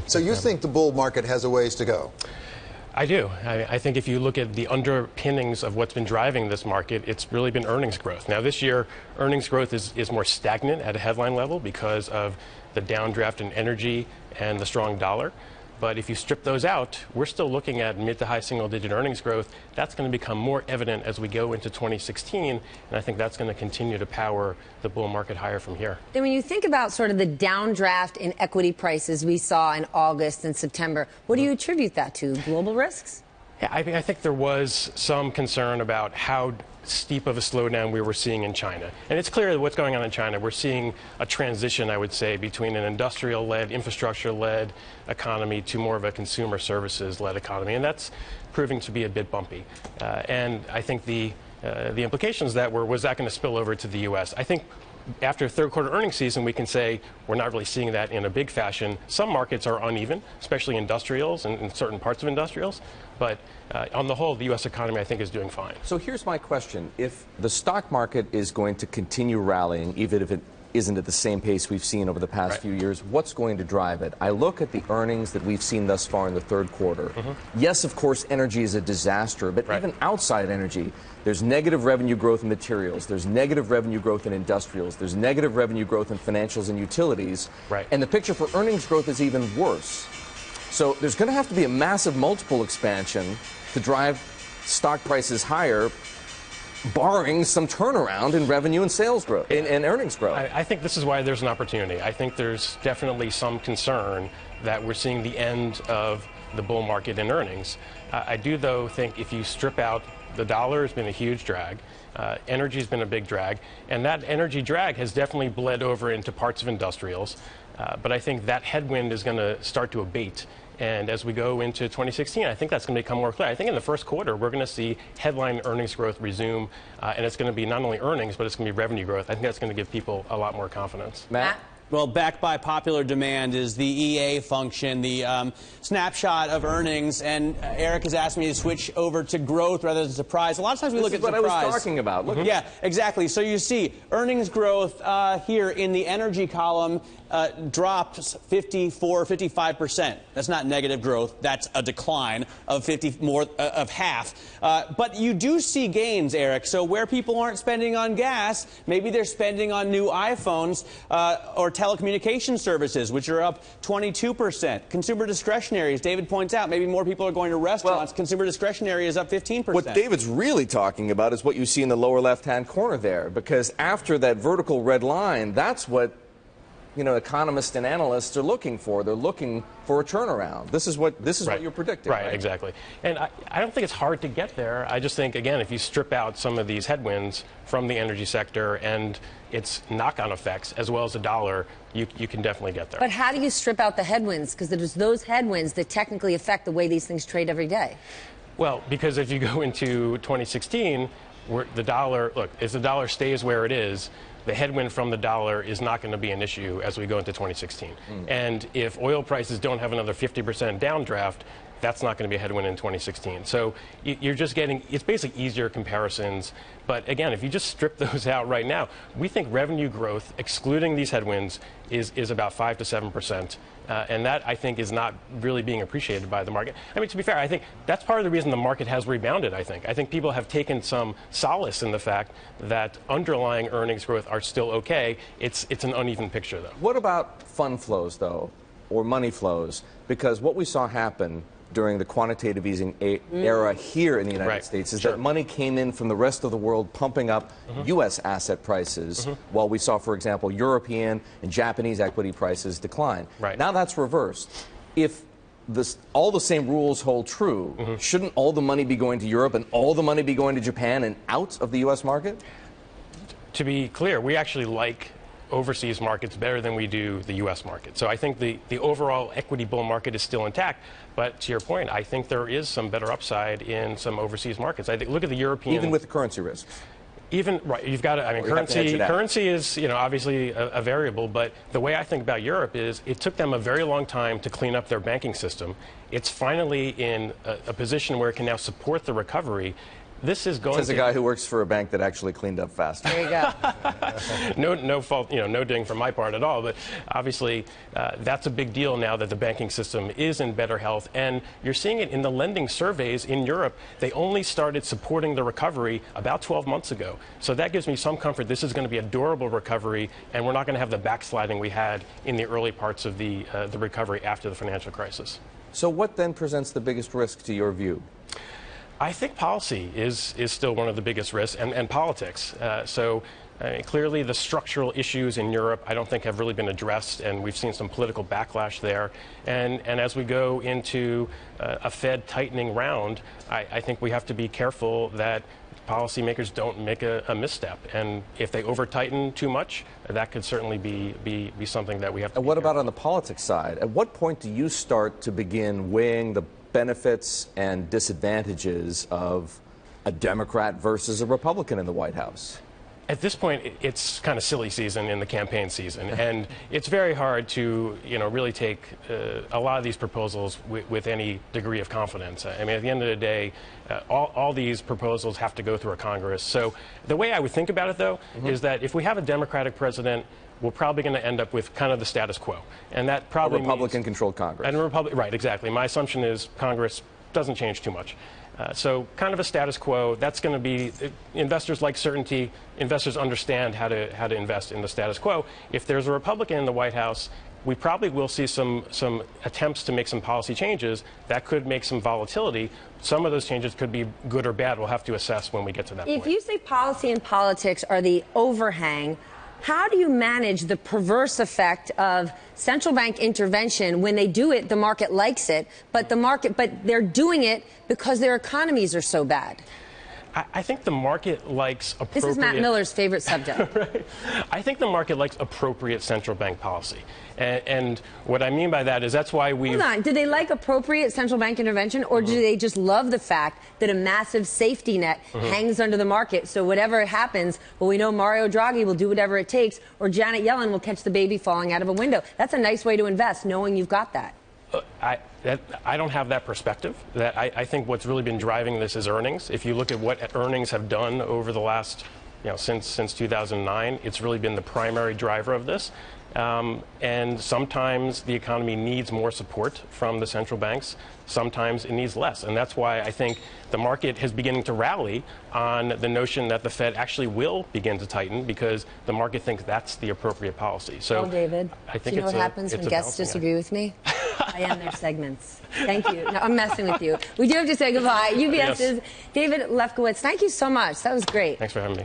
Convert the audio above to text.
So you think the bull market has a ways to go? I do. I think if you look at the underpinnings of what's been driving this market, it's really been earnings growth. Now this year, earnings growth is more stagnant at a headline level because of the downdraft in energy and the strong dollar. But if you strip those out, we're still looking at mid to high single-digit earnings growth. That's going to become more evident as we go into 2016, and I think that's going to continue to power the bull market higher from here. Then when you think about sort of the downdraft in equity prices we saw in August and September, what do you attribute that to? Global risks? Yeah, I think there was some concern about how steep of a slowdown we were seeing in China. And it's clear that what's going on in China. We're seeing a transition, I would say, between an industrial-led, infrastructure-led economy to more of a consumer services-led economy. And that's proving to be a bit bumpy. And I think the implications that was that going to spill over to the U.S.? I think after third quarter earnings season, we can say we're not really seeing that in a big fashion. Some markets are uneven, especially industrials and in certain parts of industrials. But on the whole, the U.S. economy, I think, is doing fine. So here's my question. If the stock market is going to continue rallying, even if it isn't at the same pace we've seen over the past few years, what's going to drive it? I look at the earnings that we've seen thus far in the third quarter. Yes, of course, energy is a disaster, but even outside energy, there's negative revenue growth in materials, there's negative revenue growth in industrials, there's negative revenue growth in financials and utilities, and the picture for earnings growth is even worse. So there's going to have to be a massive multiple expansion to drive stock prices higher, barring some turnaround in revenue and sales growth, and earnings growth. I think this is why there's an opportunity. I think there's definitely some concern that we're seeing the end of the bull market in earnings. I do, though, think if you strip out the dollar has been a huge drag. Energy has been a big drag. And that energy drag has definitely bled over into parts of industrials. But I think that headwind is going to start to abate. And as we go into 2016, I think that's going to become more clear. I think in the first quarter, we're going to see headline earnings growth resume. And it's going to be not only earnings, but it's going to be revenue growth. I think that's going to give people a lot more confidence. Matt? Well, backed by popular demand is the EA function, the snapshot of earnings. And Eric has asked me to switch over to growth rather than surprise. A lot of times we look at surprise. This is what I was talking about. Look yeah, exactly. So you see earnings growth here in the energy column dropped 55%. That's not negative growth. That's a decline of of half. But you do see gains, Eric. So where people aren't spending on gas, maybe they're spending on new iPhones or telecommunication services, which are up 22%. Consumer discretionary, as David points out, maybe more people are going to restaurants. Well, consumer discretionary is up 15%. What David's really talking about is what you see in the lower left-hand corner there, because after that vertical red line, that's what economists and analysts are looking for. They're looking for a turnaround. This is what you're predicting. Right, exactly. And I don't think it's hard to get there. I just think, again, if you strip out some of these headwinds from the energy sector and its knock-on effects, as well as the dollar, you can definitely get there. But how do you strip out the headwinds? Because there's those headwinds that technically affect the way these things trade every day. Well, because if you go into 2016, the dollar, look, if the dollar stays where it is, the headwind from the dollar is not going to be an issue as we go into 2016. And if oil prices don't have another 50% downdraft, that's not going to be a headwind in 2016. So you're just getting, it's basically easier comparisons. But again, if you just strip those out right now, we think revenue growth, excluding these headwinds, is about 5 to 7%. And that, I think, is not really being appreciated by the market. I mean, to be fair, I think that's part of the reason the market has rebounded, I think. I think people have taken some solace in the fact that underlying earnings growth are still okay. It's an uneven picture, though. What about fund flows, though, or money flows? Because what we saw happen during the quantitative easing era here in the United States is that money came in from the rest of the world pumping up U.S. asset prices, while we saw, for example, European and Japanese equity prices decline. Now that's reversed. If all the same rules hold true, shouldn't all the money be going to Europe and all the money be going to Japan and out of the U.S. market? To be clear, we actually like overseas markets better than we do the U.S. market. So I think the overall equity bull market is still intact. But to your point, I think there is some better upside in some overseas markets. I think, look at the European. Even with the currency risk. Even you've got to. I mean, currency is obviously a variable. But the way I think about Europe is it took them a very long time to clean up their banking system. It's finally in a position where it can now support the recovery. this is going Says a guy who works for a bank that actually cleaned up faster. There you go. no fault, no ding from my part at all. But obviously, that's a big deal now that the banking system is in better health. And you're seeing it in the lending surveys in Europe. They only started supporting the recovery about 12 months ago. So that gives me some comfort. This is going to be a durable recovery, and we're not going to have the backsliding we had in the early parts of the recovery after the financial crisis. So what then presents the biggest risk to your view? I think policy is still one of the biggest risks, and politics. Clearly, the structural issues in Europe, I don't think, have really been addressed, and we've seen some political backlash there. And as we go into a Fed tightening round, I think we have to be careful that policymakers don't make a misstep. And if they over-tighten too much, that could certainly be something that we have to. And what about on the politics side? At what point do you start to begin weighing the benefits and disadvantages of a Democrat versus a Republican in the White House? At this point, it's kind of silly season in the campaign season, and it's very hard to, really take a lot of these proposals with any degree of confidence. I mean, at the end of the day, all these proposals have to go through a Congress. So the way I would think about it, though, is that if we have a Democratic president, we're probably going to end up with kind of the status quo, and that probably a Republican-controlled Congress. And right, exactly. My assumption is Congress doesn't change too much. So kind of a status quo. That's going to be, investors like certainty. Investors understand how to invest in the status quo. If there's a Republican in the White House, we probably will see some attempts to make some policy changes that could make some volatility. Some of those changes could be good or bad. We'll have to assess when we get to that point. If you say policy and politics are the overhang, how do you manage the perverse effect of central bank intervention? When they do it, the market likes it, but they're doing it because their economies are so bad. I think the market likes appropriate. This is Matt Miller's favorite subject. Right. I think the market likes appropriate central bank policy. And what I mean by that is that's why we. Hold on. Do they like appropriate central bank intervention, or do they just love the fact that a massive safety net hangs under the market? So whatever happens, well, we know Mario Draghi will do whatever it takes, or Janet Yellen will catch the baby falling out of a window. That's a nice way to invest, knowing you've got that. I don't have that perspective. I think what's really been driving this is earnings. If you look at what earnings have done over the last, since 2009, it's really been the primary driver of this. And sometimes the economy needs more support from the central banks. Sometimes it needs less. And that's why I think the market is beginning to rally on the notion that the Fed actually will begin to tighten, because the market thinks that's the appropriate policy. So, well, David, I think do you know what happens when guests disagree with me? I end their segments. Thank you. No, I'm messing with you. We do have to say goodbye. UBS's David Lefkowitz, thank you so much. That was great. Thanks for having me.